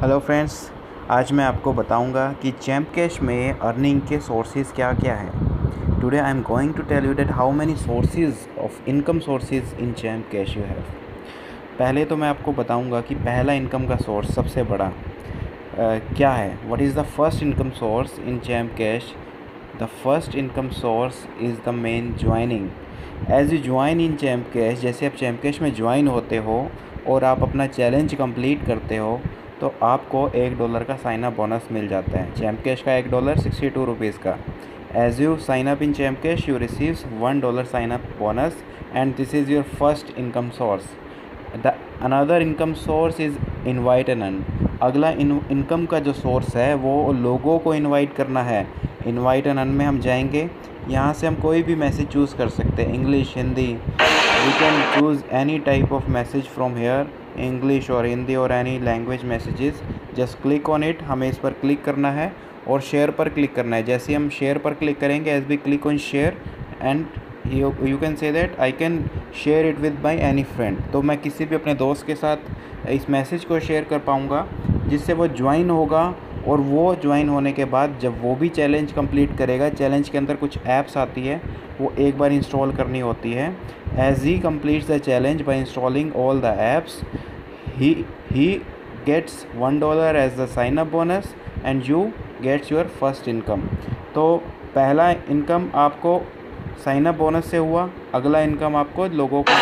Hello friends, आज मैं आपको बताऊंगा कि चैम्प कैश में अर्निंग के सोर्सेज क्या क्या हैं। Today I am going to tell you that how many sources of income sources in Champ Cash you have. पहले तो मैं आपको बताऊंगा कि पहला इनकम का सोर्स सबसे बड़ा क्या है। What is the first income source in Champ Cash? The first income source is the main joining. As you join in Champ Cash, जैसे आप चैम्प कैश में ज्वाइन होते हो और आप अपना चैलेंज कंप्लीट करते हो तो आपको $1 का साइन अप बोनस मिल जाता है। चैम्प कैश का $1 ₹62 का। As you sign up in Champ Cash you receives $1 sign up bonus and this is your first income source. The another income source is invite and earn. अगला income का जो source है वो लोगों को invite करना है। इनवाइट एंड अर्न में हम जाएंगे, यहाँ से हम कोई भी मैसेज चूज़ कर सकते हैं, English, Hindi. We can choose any type of message from here, English और हिंदी और any language messages. Just click on it, हमें इस पर क्लिक करना है और शेयर पर क्लिक करना है। जैसे हम शेयर पर क्लिक करेंगे, as we click on share and you can say that I can share it with my any friend. तो मैं किसी भी अपने दोस्त के साथ इस मैसेज को शेयर कर पाऊँगा, जिससे वो ज्वाइन होगा। और वो ज्वाइन होने के बाद जब वो भी चैलेंज कंप्लीट करेगा, चैलेंज के अंदर कुछ ऐप्स आती है, वो एक बार इंस्टॉल करनी होती है। As he completes the challenge by installing all the apps, he gets $1 as the sign up bonus and you gets your first income। तो पहला इनकम आपको साइन अप बोनस से हुआ, अगला इनकम आपको लोगों को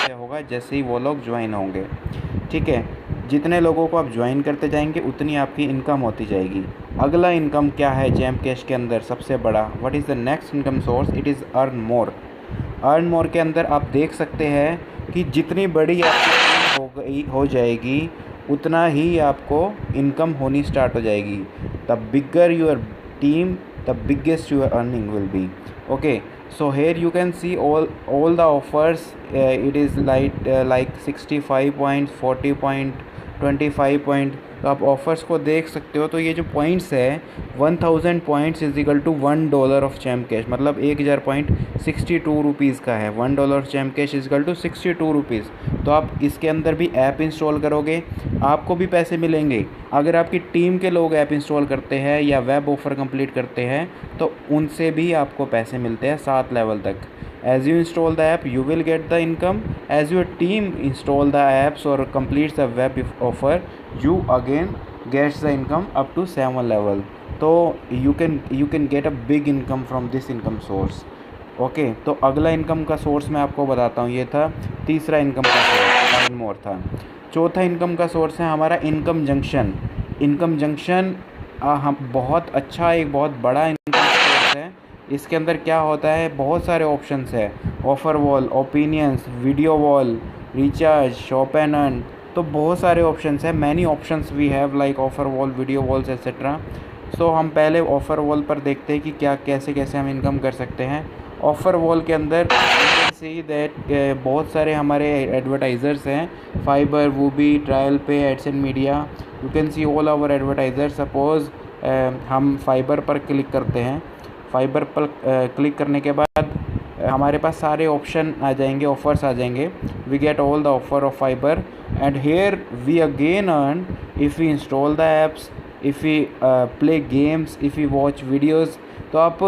से होगा जैसे ही वो लोग ज्वाइन होंगे। ठीक है, जितने लोगों को आप ज्वाइन करते जाएंगे उतनी आपकी इनकम होती जाएगी। अगला इनकम क्या है चैम्प कैश के अंदर सबसे बड़ा? What is the next income source? It is earn more. Earn more के अंदर आप देख सकते हैं कि जितनी बड़ी आपकी हो जाएगी उतना ही आपको इनकम होनी स्टार्ट हो जाएगी। The bigger your team, the biggest your earning will be. Okay, so here you can see all the offers। It is like 65 points, 40 point, 25 point। तो आप ऑफ़र्स को देख सकते हो। तो ये जो पॉइंट्स है 1000 points is equal to $1 of Champ Cash, मतलब 1000 पॉइंट ₹62 का है। $1 of Champ Cash is equal to ₹62। तो आप इसके अंदर भी ऐप इंस्टॉल करोगे, आपको भी पैसे मिलेंगे। अगर आपकी टीम के लोग ऐप इंस्टॉल करते हैं या वेब ऑफ़र कंप्लीट करते हैं तो उनसे भी आपको पैसे मिलते हैं 7 लेवल तक। As you install the app, you will get the income. As your team install the apps or completes the web offer, you again gets the income up to 7 level. तो you can get a big income from this income source. Okay, तो अगला income का source मैं आपको बताता हूँ। ये था तीसरा इनकम का सोर्स, अर्न मोर था। चौथा इनकम का सोर्स है हमारा इनकम जंक्शन। इनकम जंक्शन हम बहुत अच्छा, एक बहुत बड़ा इनकम सोर्स है। इसके अंदर क्या होता है, बहुत सारे ऑप्शंस है। Offer wall, opinions, video wall, recharge, shop and earn. तो बहुत सारे ऑप्शंस हैं। Many options we have like offer wall, video walls etcetera. So हम पहले ऑफ़र वॉल पर देखते हैं कि क्या कैसे कैसे हम इनकम कर सकते हैं। ऑफ़र वॉल के अंदर सी दैट बहुत सारे हमारे एडवर्टाइज़र्स हैं, Fyber, Woobi, TrialPay, ads and media. You can see all our advertiser. Suppose हम फाइबर पर क्लिक करते हैं। फाइबर पर क्लिक करने के बाद हमारे पास सारे ऑप्शन आ जाएंगे, ऑफ़र्स आ जाएंगे। We get all the offer of Fyber and here we again earn if we install the apps, if we play games, if we watch videos. तो आप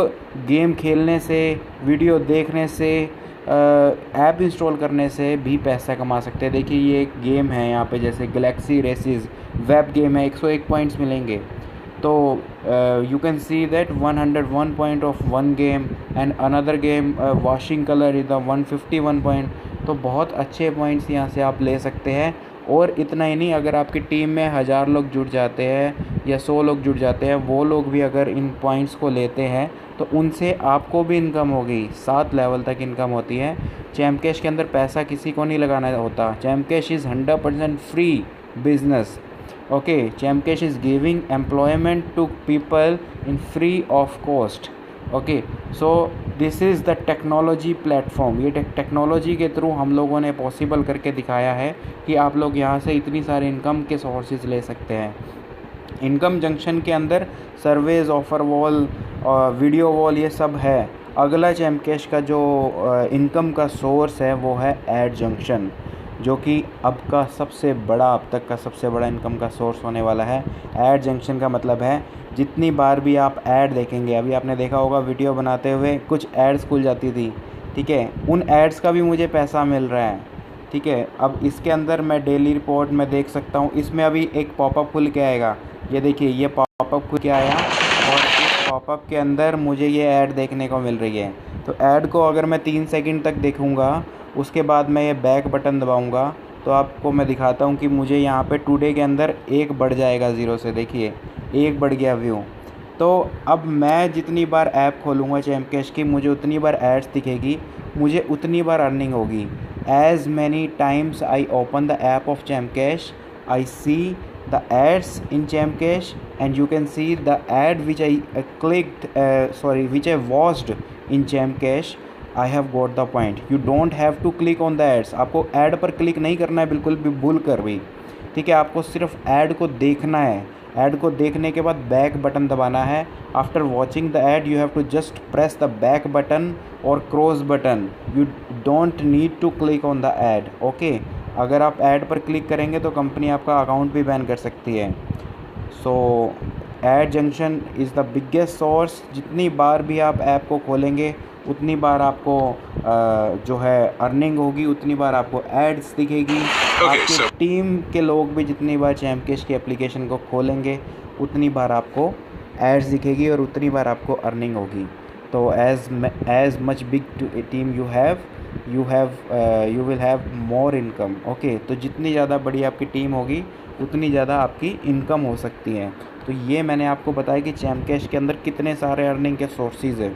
गेम खेलने से, वीडियो देखने से, ऐप इंस्टॉल करने से भी पैसा कमा सकते हैं। देखिए ये एक गेम है यहाँ पे, जैसे गैलेक्सी रेसेस वेब गेम है, 101 पॉइंट्स मिलेंगे। तो you can see that 101 point of one game and another game washing colour is the 151 point. तो बहुत अच्छे पॉइंट्स यहाँ से आप ले सकते हैं। और इतना ही नहीं, अगर आपकी टीम में 1000 लोग जुड़ जाते हैं या 100 लोग जुड़ जाते हैं, वो लोग भी अगर इन पॉइंट्स को लेते हैं तो उनसे आपको भी इनकम होगी। 7 लेवल तक इनकम होती है। चैम्प कैश के अंदर पैसा किसी को नहीं लगाना होता। Champ Cash is 100% free business. Okay, champ cash is giving employment to people in free of cost. Okay, so this is the technology platform। ये टेक्नोलॉजी के थ्रू हम लोगों ने पॉसिबल करके दिखाया है कि आप लोग यहाँ से इतनी सारी इनकम के सोर्सेज ले सकते हैं। इनकम जंक्शन के अंदर surveys, offer wall, video wall, ये सब है। अगला चैम्प कैश का जो इनकम का सोर्स है वो है एड जंक्शन। जो कि अब तक का सबसे बड़ा इनकम का सोर्स होने वाला है। ऐड जंक्शन का मतलब है जितनी बार भी आप ऐड देखेंगे, अभी आपने देखा होगा वीडियो बनाते हुए कुछ एड्स खुल जाती थी, ठीक है, उन एड्स का भी मुझे पैसा मिल रहा है, ठीक है। अब इसके अंदर मैं डेली रिपोर्ट में देख सकता हूँ, इसमें अभी एक पॉपअप खुल के आएगा, ये देखिए ये पॉपअप खुल के आया और इस पॉपअप के अंदर मुझे ये ऐड देखने को मिल रही है। तो ऐड को अगर मैं 3 सेकंड तक देखूँगा, उसके बाद मैं ये बैक बटन दबाऊँगा, तो आपको मैं दिखाता हूँ कि मुझे यहाँ पे टुडे के अंदर 1 बढ़ जाएगा 0 से, देखिए 1 बढ़ गया व्यू। तो अब मैं जितनी बार ऐप खोलूँगा चैम्प कैश की, मुझे उतनी बार एड्स दिखेगी, मुझे उतनी बार अर्निंग होगी। As many times I open the app of Chamcash, I see the ads in Chamcash, and you can see the ad which I which I watched in Chamcash. I have got the point. You don't have to click on the ads. आपको ad पर click नहीं करना है बिल्कुल भी भूल कर भी, ठीक है। आपको सिर्फ ऐड को देखना है। ऐड को देखने के बाद बैक बटन दबाना है। After watching the ad you have to just press the back button और cross button. You don't need to click on the ad, okay. अगर आप ऐड पर क्लिक करेंगे तो कंपनी आपका अकाउंट भी बैन कर सकती है। सो add junction is the biggest source. जितनी बार भी आप ऐप को खोलेंगे उतनी बार आपको जो है अर्निंग होगी, उतनी बार आपको एड्स दिखेगी। आपकी टीम के लोग भी जितनी बार चैम्प कैश की एप्लीकेशन को खोलेंगे उतनी बार आपको एड्स दिखेगी और उतनी बार आपको अर्निंग होगी। तो as much big team you will have more income, okay. तो जितनी ज़्यादा बड़ी आपकी टीम होगी उतनी ज़्यादा आपकी इनकम हो सकती है। तो ये मैंने आपको बताया कि चैम्प कैश के अंदर कितने सारे अर्निंग के सोर्सेज है।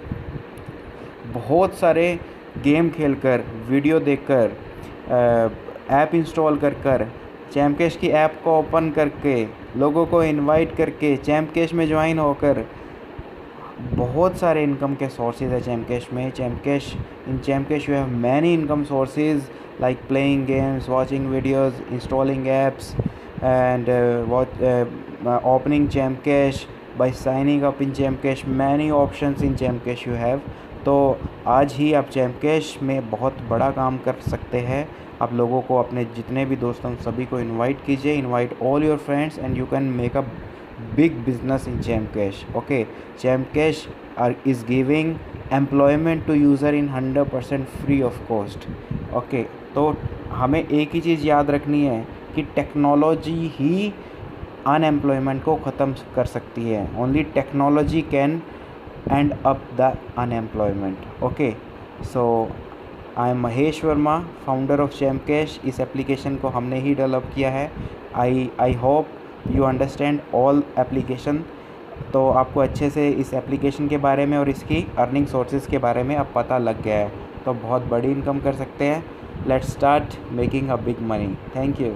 बहुत सारे गेम खेलकर, वीडियो देखकर, ऐप इंस्टॉल कर चैम्प कैश की ऐप को ओपन करके, लोगों को इनवाइट करके, चैम्प कैश में ज्वाइन होकर बहुत सारे इनकम के सोर्सेज है चैम्प कैश में। In Champ Cash you have many income sources like playing games, watching videos, installing apps and opening Champ Cash by signing up in Champ Cash. Many options in Champ Cash you have. तो आज ही आप champ Cash में बहुत बड़ा काम कर सकते हैं। आप लोगों को, अपने जितने भी दोस्तों सभी को इनवाइट कीजिए, invite all your friends and you can make a big business in Champ Cash, okay. Champ Cash is giving employment to user in 100% free of cost, okay. तो हमें एक ही चीज़ याद रखनी है कि टेक्नोलॉजी ही अनएम्प्लॉयमेंट को ख़त्म कर सकती है। Only technology can and up the unemployment, okay. So I am Mahesh Verma, founder of Champ cash. इस एप्लीकेशन को हमने ही डेवलप किया है। I hope you understand all application. तो आपको अच्छे से इस एप्लीकेशन के बारे में और इसकी अर्निंग सोर्सेज के बारे में अब पता लग गया है। तो बहुत बड़ी इनकम कर सकते हैं। Let's start making a big money. Thank you.